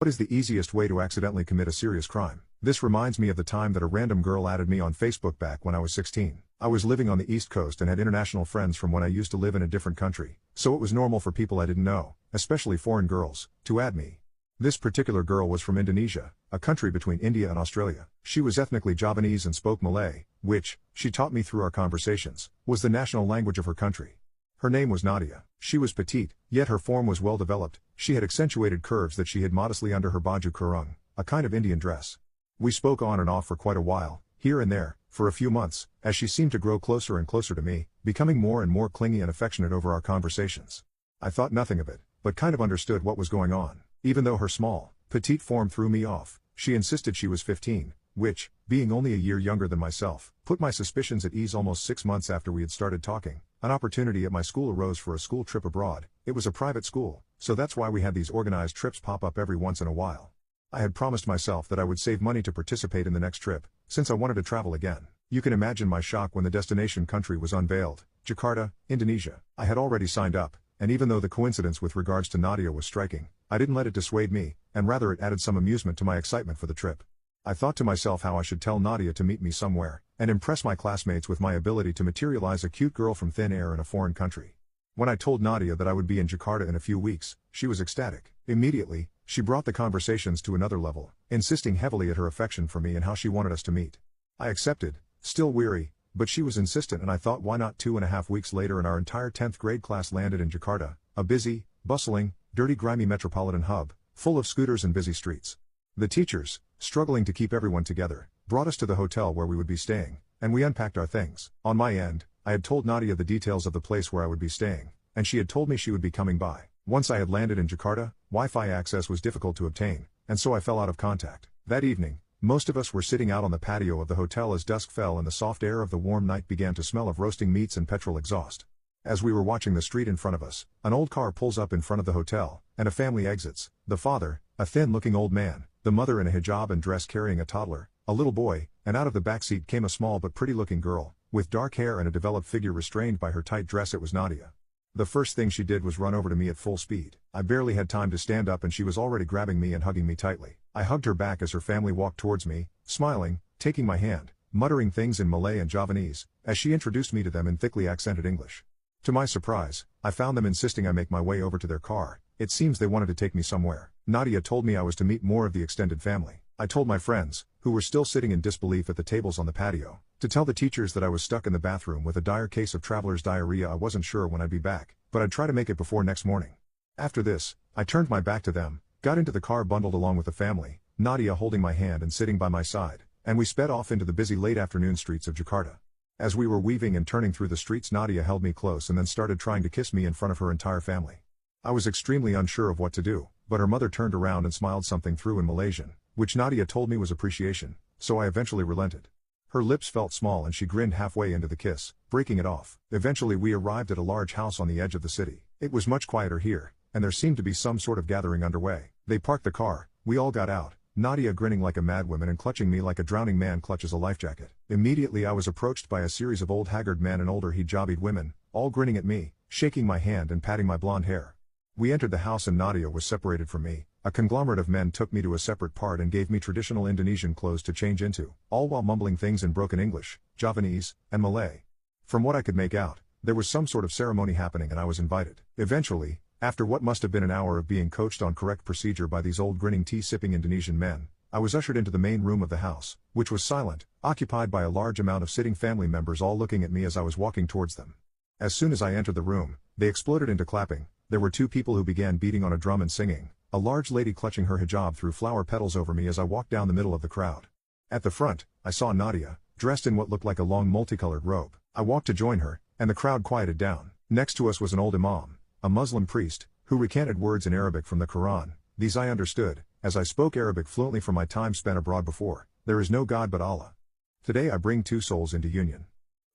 What is the easiest way to accidentally commit a serious crime? This reminds me of the time that a random girl added me on Facebook back when I was 16. I was living on the East Coast and had international friends from when I used to live in a different country, so it was normal for people I didn't know, especially foreign girls, to add me. This particular girl was from Indonesia, a country between India and Australia. She was ethnically Javanese and spoke Malay, which, she taught me through our conversations, was the national language of her country. Her name was Nadia. She was petite, yet her form was well developed. She had accentuated curves that she hid modestly under her baju kurung, a kind of Indian dress. We spoke on and off for quite a while, here and there, for a few months, as she seemed to grow closer and closer to me, becoming more and more clingy and affectionate over our conversations. I thought nothing of it, but kind of understood what was going on. Even though her small, petite form threw me off, she insisted she was 15, which, being only a year younger than myself, put my suspicions at ease. Almost 6 months after we had started talking, an opportunity at my school arose for a school trip abroad. It was a private school, so that's why we had these organized trips pop up every once in a while. I had promised myself that I would save money to participate in the next trip, since I wanted to travel again. You can imagine my shock when the destination country was unveiled: Jakarta, Indonesia. I had already signed up, and even though the coincidence with regards to Nadia was striking, I didn't let it dissuade me, and rather it added some amusement to my excitement for the trip. I thought to myself how I should tell Nadia to meet me somewhere, and impress my classmates with my ability to materialize a cute girl from thin air in a foreign country. When I told Nadia that I would be in Jakarta in a few weeks, she was ecstatic. Immediately, she brought the conversations to another level, insisting heavily at her affection for me and how she wanted us to meet. I accepted, still weary, but she was insistent, and I thought, why not? 2.5 weeks later, and our entire 10th grade class landed in Jakarta, a busy, bustling, dirty, grimy metropolitan hub, full of scooters and busy streets. The teachers, struggling to keep everyone together, brought us to the hotel where we would be staying, and we unpacked our things. On my end, I had told Nadia the details of the place where I would be staying, and she had told me she would be coming by. Once I had landed in Jakarta, Wi-Fi access was difficult to obtain, and so I fell out of contact. That evening, most of us were sitting out on the patio of the hotel as dusk fell and the soft air of the warm night began to smell of roasting meats and petrol exhaust. As we were watching the street in front of us, an old car pulls up in front of the hotel, and a family exits: the father, a thin-looking old man, the mother in a hijab and dress carrying a toddler, a little boy, and out of the back seat came a small but pretty-looking girl, with dark hair and a developed figure restrained by her tight dress. It was Nadia. The first thing she did was run over to me at full speed. I barely had time to stand up and she was already grabbing me and hugging me tightly. I hugged her back as her family walked towards me, smiling, taking my hand, muttering things in Malay and Javanese, as she introduced me to them in thickly accented English. To my surprise, I found them insisting I make my way over to their car. It seems they wanted to take me somewhere. Nadia told me I was to meet more of the extended family. I told my friends, who were still sitting in disbelief at the tables on the patio, to tell the teachers that I was stuck in the bathroom with a dire case of traveler's diarrhea. I wasn't sure when I'd be back, but I'd try to make it before next morning. After this, I turned my back to them, got into the car bundled along with the family, Nadia holding my hand and sitting by my side, and we sped off into the busy late afternoon streets of Jakarta. As we were weaving and turning through the streets, Nadia held me close and then started trying to kiss me in front of her entire family. I was extremely unsure of what to do, but her mother turned around and smiled something through in Malaysian, which Nadia told me was appreciation, so I eventually relented. Her lips felt small and she grinned halfway into the kiss, breaking it off. Eventually we arrived at a large house on the edge of the city. It was much quieter here, and there seemed to be some sort of gathering underway. They parked the car, we all got out, Nadia grinning like a madwoman and clutching me like a drowning man clutches a life jacket. Immediately I was approached by a series of old haggard men and older hijabied women, all grinning at me, shaking my hand and patting my blonde hair. We entered the house and Nadia was separated from me. A conglomerate of men took me to a separate part and gave me traditional Indonesian clothes to change into, all while mumbling things in broken English, Javanese, and Malay. From what I could make out, there was some sort of ceremony happening and I was invited. Eventually, after what must have been an hour of being coached on correct procedure by these old grinning tea-sipping Indonesian men, I was ushered into the main room of the house, which was silent, occupied by a large amount of sitting family members all looking at me as I was walking towards them. As soon as I entered the room, they exploded into clapping. There were two people who began beating on a drum and singing, a large lady clutching her hijab threw flower petals over me as I walked down the middle of the crowd. At the front, I saw Nadia, dressed in what looked like a long multicolored robe. I walked to join her, and the crowd quieted down. Next to us was an old imam, a Muslim priest, who recanted words in Arabic from the Quran. These I understood, as I spoke Arabic fluently from my time spent abroad before. There is no God but Allah. Today I bring two souls into union.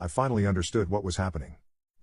I finally understood what was happening.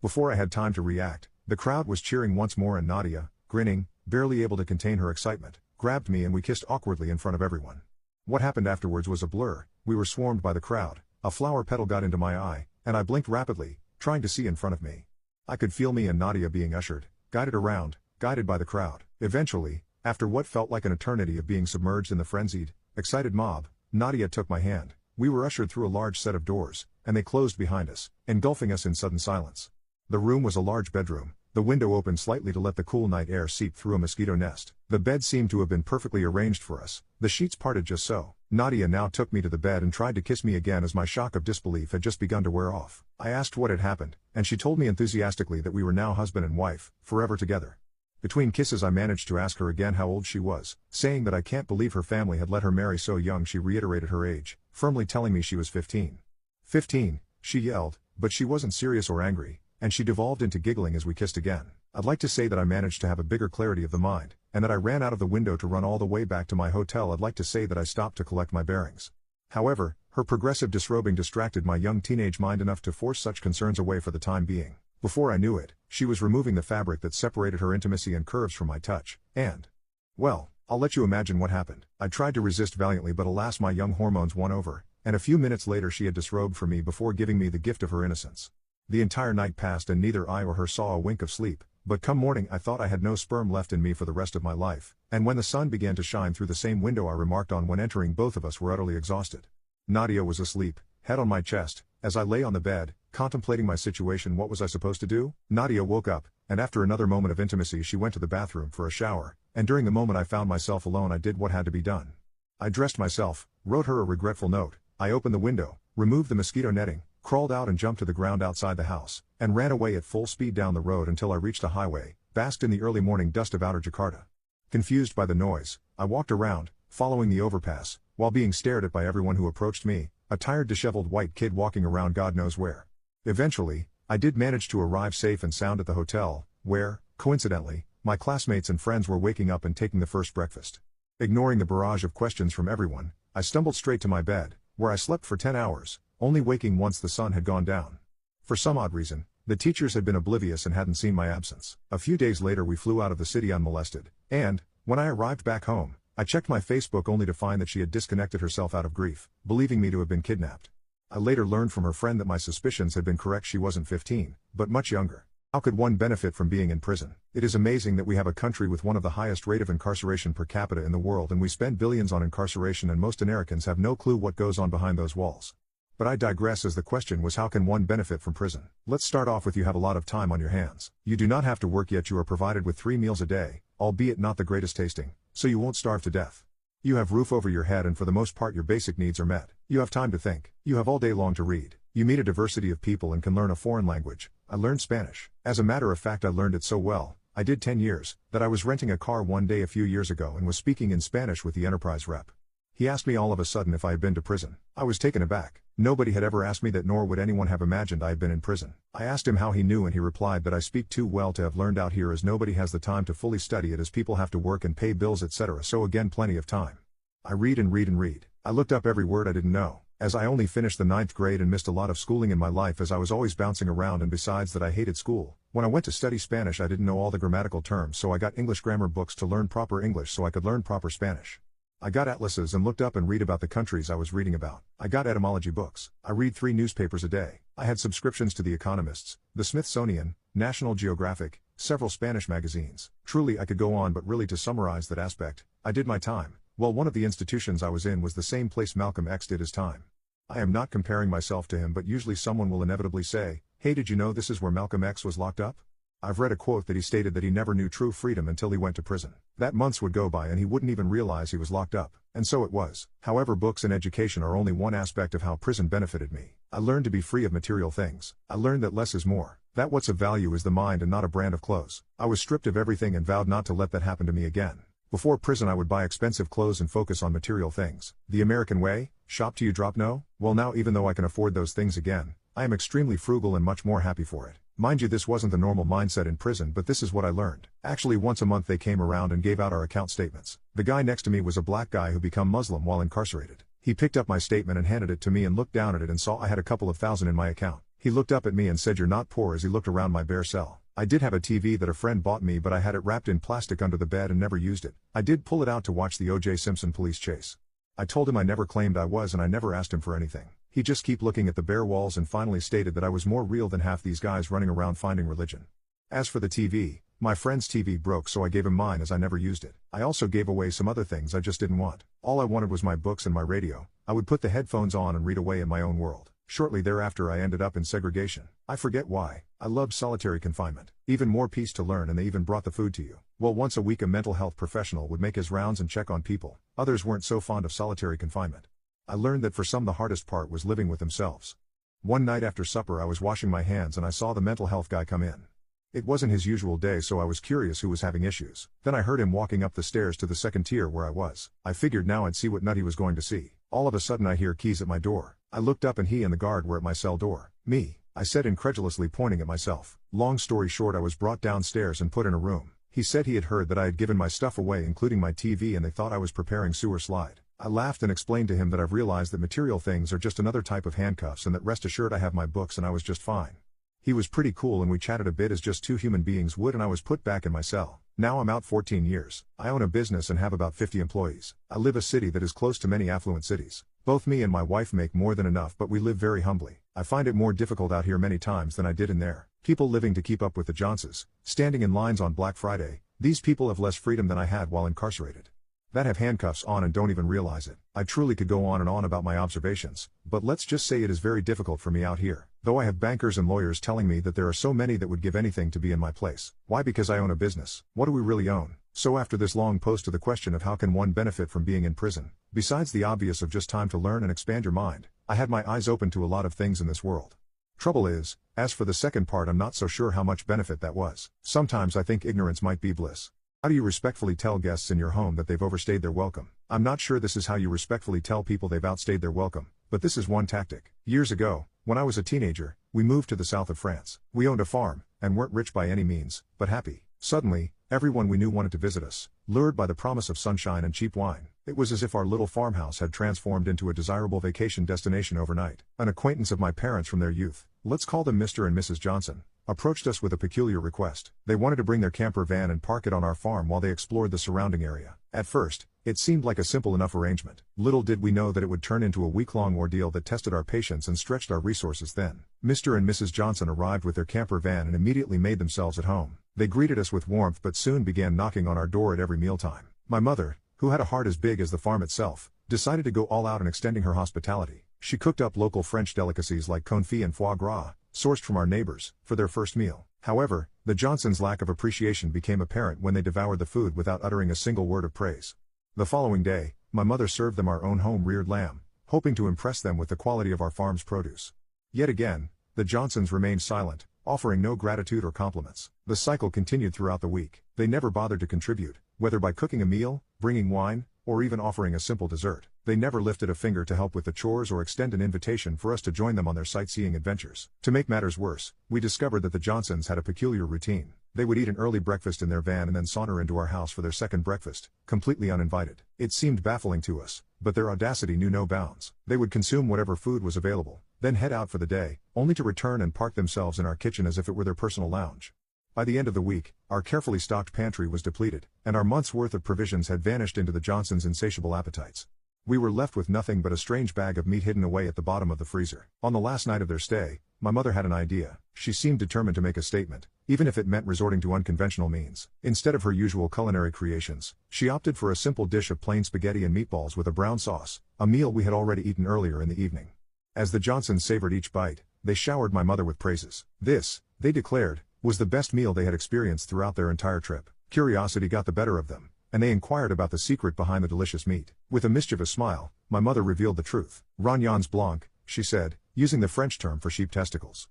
Before I had time to react, the crowd was cheering once more and Nadia, grinning, barely able to contain her excitement, grabbed me and we kissed awkwardly in front of everyone. What happened afterwards was a blur. We were swarmed by the crowd, a flower petal got into my eye, and I blinked rapidly, trying to see in front of me. I could feel me and Nadia being ushered, guided around, guided by the crowd. Eventually, After what felt like an eternity of being submerged in the frenzied, excited mob, Nadia took my hand. We were ushered through a large set of doors, and they closed behind us, engulfing us in sudden silence. The room was a large bedroom. The window opened slightly to let the cool night air seep through a mosquito nest. The bed seemed to have been perfectly arranged for us, the sheets parted just so. Nadia now took me to the bed and tried to kiss me again as my shock of disbelief had just begun to wear off. I asked what had happened, and she told me enthusiastically that we were now husband and wife, forever together. Between kisses I managed to ask her again how old she was, saying that I can't believe her family had let her marry so young. She reiterated her age, firmly telling me she was 15. 15, she yelled, but she wasn't serious or angry, and she devolved into giggling as we kissed again. I'd like to say that I managed to have a bigger clarity of the mind, and that I ran out of the window to run all the way back to my hotel. I'd like to say that I stopped to collect my bearings. However, her progressive disrobing distracted my young teenage mind enough to force such concerns away for the time being. Before I knew it, she was removing the fabric that separated her intimacy and curves from my touch, and... well, I'll let you imagine what happened. I tried to resist valiantly, but alas, my young hormones won over, and a few minutes later she had disrobed for me before giving me the gift of her innocence. The entire night passed and neither I or her saw a wink of sleep, but come morning I thought I had no sperm left in me for the rest of my life, and when the sun began to shine through the same window I remarked on when entering, both of us were utterly exhausted. Nadia was asleep, head on my chest, as I lay on the bed, contemplating my situation. What was I supposed to do? Nadia woke up, and after another moment of intimacy she went to the bathroom for a shower, and during the moment I found myself alone I did what had to be done. I dressed myself, wrote her a regretful note, I opened the window, removed the mosquito netting, crawled out and jumped to the ground outside the house, and ran away at full speed down the road until I reached a highway, basked in the early morning dust of outer Jakarta. Confused by the noise, I walked around, following the overpass, while being stared at by everyone who approached me, a tired disheveled white kid walking around God knows where. Eventually, I did manage to arrive safe and sound at the hotel, where, coincidentally, my classmates and friends were waking up and taking the first breakfast. Ignoring the barrage of questions from everyone, I stumbled straight to my bed, where I slept for 10 hours, only waking once the sun had gone down. For some odd reason, the teachers had been oblivious and hadn't seen my absence. A few days later we flew out of the city unmolested, and, when I arrived back home, I checked my Facebook only to find that she had disconnected herself out of grief, believing me to have been kidnapped. I later learned from her friend that my suspicions had been correct. She wasn't 15, but much younger. How could one benefit from being in prison? It is amazing that we have a country with one of the highest rate of incarceration per capita in the world, and we spend billions on incarceration, and most Americans have no clue what goes on behind those walls. But I digress, as the question was how can one benefit from prison? Let's start off with you have a lot of time on your hands. You do not have to work, yet you are provided with 3 meals a day, albeit not the greatest tasting, so you won't starve to death. You have roof over your head, and for the most part your basic needs are met. You have time to think. You have all day long to read. You meet a diversity of people and can learn a foreign language. I learned Spanish. As a matter of fact, I learned it so well, I did 10 years, that I was renting a car one day a few years ago and was speaking in Spanish with the Enterprise rep. He asked me all of a sudden if I had been to prison. I was taken aback. Nobody had ever asked me that, nor would anyone have imagined I had been in prison. I asked him how he knew, and he replied that I speak too well to have learned out here, as nobody has the time to fully study it, as people have to work and pay bills, etc. So again, plenty of time. I read and read and read. I looked up every word I didn't know, as I only finished the 9th grade and missed a lot of schooling in my life, as I was always bouncing around, and besides that I hated school. When I went to study Spanish I didn't know all the grammatical terms, so I got English grammar books to learn proper English so I could learn proper Spanish. I got atlases and looked up and read about the countries I was reading about. I got etymology books. I read 3 newspapers a day. I had subscriptions to The Economist, the Smithsonian, National Geographic, several Spanish magazines. Truly I could go on, but really, to summarize that aspect, I did my time. Well, one of the institutions I was in was the same place Malcolm X did his time. I am not comparing myself to him, but usually someone will inevitably say, hey, did you know this is where Malcolm X was locked up? I've read a quote that he stated that he never knew true freedom until he went to prison. That months would go by and he wouldn't even realize he was locked up, and so it was. However, books and education are only one aspect of how prison benefited me. I learned to be free of material things. I learned that less is more, that what's of value is the mind and not a brand of clothes. I was stripped of everything and vowed not to let that happen to me again. Before prison I would buy expensive clothes and focus on material things. The American way, shop till you drop? No? Well, now, even though I can afford those things again, I am extremely frugal and much more happy for it. Mind you, this wasn't the normal mindset in prison, but this is what I learned. Actually, once a month they came around and gave out our account statements. The guy next to me was a black guy who became Muslim while incarcerated. He picked up my statement and handed it to me and looked down at it and saw I had a couple of thousand in my account. He looked up at me and said, "You're not poor," as he looked around my bare cell. I did have a TV that a friend bought me, but I had it wrapped in plastic under the bed and never used it. I did pull it out to watch the O.J. Simpson police chase. I told him I never claimed I was, and I never asked him for anything. He just kept looking at the bare walls and finally stated that I was more real than half these guys running around finding religion. As for the TV, My friend's TV broke, so I gave him mine as I never used it. I also gave away some other things I just didn't want. All I wanted was my books and my radio. I would put the headphones on and read away in my own world. Shortly thereafter I ended up in segregation. I forget why. I loved solitary confinement. Even more peace to learn, and they even brought the food to you. Well, once a week a mental health professional would make his rounds and check on people. Others weren't so fond of solitary confinement. I learned that for some the hardest part was living with themselves. One night after supper I was washing my hands and I saw the mental health guy come in. It wasn't his usual day, so I was curious who was having issues. Then I heard him walking up the stairs to the second tier where I was. I figured now I'd see what nut he was going to see. All of a sudden I hear keys at my door. I looked up and he and the guard were at my cell door. Me, I said incredulously, pointing at myself. Long story short, I was brought downstairs and put in a room. He said he had heard that I had given my stuff away, including my TV, and they thought I was preparing sewer slide. I laughed and explained to him that I've realized that material things are just another type of handcuffs, and that rest assured I have my books and I was just fine. He was pretty cool and we chatted a bit as just two human beings would, and I was put back in my cell. Now I'm out 14 years. I own a business and have about 50 employees. I live a city that is close to many affluent cities. Both me and my wife make more than enough, but we live very humbly. I find it more difficult out here many times than I did in there. People living to keep up with the Joneses, standing in lines on Black Friday. These people have less freedom than I had while incarcerated. That have handcuffs on and don't even realize it. I truly could go on and on about my observations, but let's just say it is very difficult for me out here. Though I have bankers and lawyers telling me that there are so many that would give anything to be in my place. Why? Because I own a business. What do we really own? So after this long post to the question of how can one benefit from being in prison, besides the obvious of just time to learn and expand your mind, I had my eyes open to a lot of things in this world. Trouble is, as for the second part, I'm not so sure how much benefit that was. Sometimes I think ignorance might be bliss. How do you respectfully tell guests in your home that they've overstayed their welcome? I'm not sure this is how you respectfully tell people they've outstayed their welcome, but this is one tactic. Years ago, when I was a teenager, we moved to the south of France. We owned a farm, and weren't rich by any means, but happy. Suddenly, everyone we knew wanted to visit us, lured by the promise of sunshine and cheap wine. It was as if our little farmhouse had transformed into a desirable vacation destination overnight. An acquaintance of my parents from their youth, let's call them Mr. and Mrs. Johnson, approached us with a peculiar request. They wanted to bring their camper van and park it on our farm while they explored the surrounding area. At first, it seemed like a simple enough arrangement. Little did we know that it would turn into a week-long ordeal that tested our patience and stretched our resources thin. Mr. and Mrs. Johnson arrived with their camper van and immediately made themselves at home. They greeted us with warmth but soon began knocking on our door at every mealtime. My mother, who had a heart as big as the farm itself, decided to go all out in extending her hospitality. She cooked up local French delicacies like confit and foie gras, sourced from our neighbors, for their first meal. However, the Johnsons' lack of appreciation became apparent when they devoured the food without uttering a single word of praise. The following day, my mother served them our own home-reared lamb, hoping to impress them with the quality of our farm's produce. Yet again, the Johnsons remained silent, offering no gratitude or compliments. The cycle continued throughout the week. They never bothered to contribute, whether by cooking a meal, bringing wine, or even offering a simple dessert. They never lifted a finger to help with the chores or extend an invitation for us to join them on their sightseeing adventures. To make matters worse, we discovered that the Johnsons had a peculiar routine. They would eat an early breakfast in their van and then saunter into our house for their second breakfast, completely uninvited. It seemed baffling to us, but their audacity knew no bounds. They would consume whatever food was available, then head out for the day, only to return and park themselves in our kitchen as if it were their personal lounge. By the end of the week, our carefully stocked pantry was depleted, and our month's worth of provisions had vanished into the Johnsons' insatiable appetites. We were left with nothing but a strange bag of meat hidden away at the bottom of the freezer. On the last night of their stay, my mother had an idea. She seemed determined to make a statement, even if it meant resorting to unconventional means. Instead of her usual culinary creations, she opted for a simple dish of plain spaghetti and meatballs with a brown sauce, a meal we had already eaten earlier in the evening. As the Johnsons savored each bite, they showered my mother with praises. This, they declared, was the best meal they had experienced throughout their entire trip. Curiosity got the better of them, and they inquired about the secret behind the delicious meat. With a mischievous smile, my mother revealed the truth. Rognons blanc, she said, using the French term for sheep testicles.